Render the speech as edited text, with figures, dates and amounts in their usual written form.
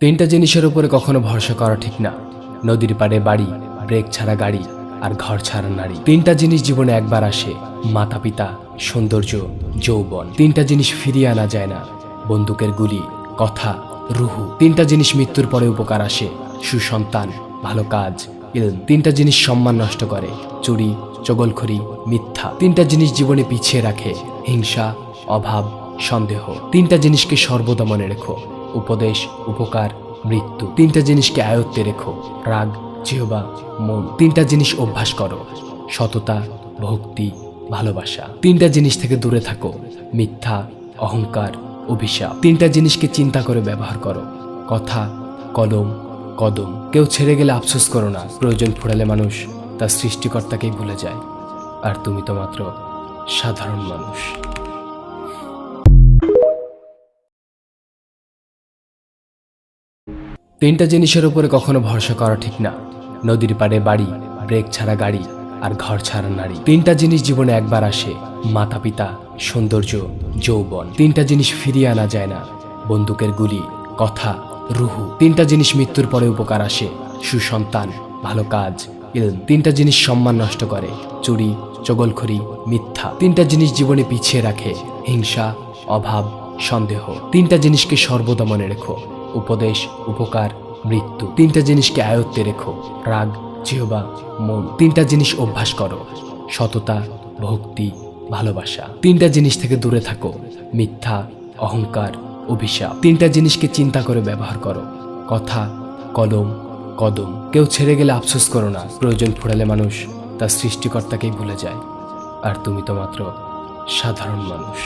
তিনটা জিনিসের উপরে কখনো ভরসা করা ঠিক না। নদীর পাড়ে বাড়ি, ব্রেক ছাড়া গাড়ি, আর ঘর ছাড়া নারী। তিনটা জিনিস জীবনে একবার আসে, মাতা পিতা, সৌন্দর্য, যৌবন। তিনটা জিনিস ফিরিয়ে আনা যায় না, বন্দুকের গুলি, কথা, রুহু। তিনটা জিনিস মৃত্যুর পরে উপকার আসে, সুসন্তান, ভালো কাজ, ইলম। তিনটা জিনিস সম্মান নষ্ট করে, চুরি, চগলখড়ি, মিথ্যা। তিনটা জিনিস জীবনে পিছিয়ে রাখে, হিংসা, অভাব, সন্দেহ। তিনটা জিনিসকে সর্বদা মনে রেখো, উপদেশ, উপকার, মৃত্যু। তিনটা জিনিসকে আয়ত্তে রেখো, রাগ, জিহ্বা, মন। তিনটা জিনিস অভ্যাস করো, সততা, ভক্তি, ভালোবাসা। তিনটা জিনিস থেকে দূরে থাকো, মিথ্যা, অহংকার, অভিশাপ। তিনটা জিনিসকে চিন্তা করে ব্যবহার করো, কথা, কলম, কদম। কেউ ছেড়ে গেলে আফসোস করো না, প্রয়োজন ফুরালে মানুষ তার সৃষ্টিকর্তাকেই ভুলে যায়, আর তুমি তো মাত্র সাধারণ মানুষ। তিনটা জিনিসের উপরে কখনো ভরসা করা ঠিক না। নদীর পাড়ে বাড়ি, ব্রেক ছাড়া গাড়ি, আর ঘর ছাড়া নারী। তিনটা জিনিস জীবনে একবার আসে, মাতা পিতা, সৌন্দর্য, যৌবন। তিনটা জিনিস ফিরিয়ে আনা যায় না, বন্দুকের গুলি, কথা, রুহু। তিনটা জিনিস মৃত্যুর পরে উপকার আসে, সুসন্তান, ভালো কাজ, ইলম। তিনটা জিনিস সম্মান নষ্ট করে, চুরি, চগলখড়ি, মিথ্যা। তিনটা জিনিস জীবনে পিছিয়ে রাখে, হিংসা, অভাব, সন্দেহ। তিনটা জিনিসকে সর্বদা মনে রেখো, উপদেশ, উপকার, মৃত্যু। তিনটা জিনিসকে আয়ত্তে রেখো, রাগ, জিহ্বা, মন। তিনটা জিনিস অভ্যাস করো, সততা, ভক্তি, ভালোবাসা। তিনটা জিনিস থেকে দূরে থাকো, মিথ্যা, অহংকার, অভিশাপ। তিনটা জিনিসকে চিন্তা করে ব্যবহার করো, কথা, কলম, কদম। কেউ ছেড়ে গেলে আফসোস করো না, প্রয়োজন ফুরালে মানুষ তার সৃষ্টিকর্তাকেই ভুলে যায়, আর তুমি তো মাত্র সাধারণ মানুষ।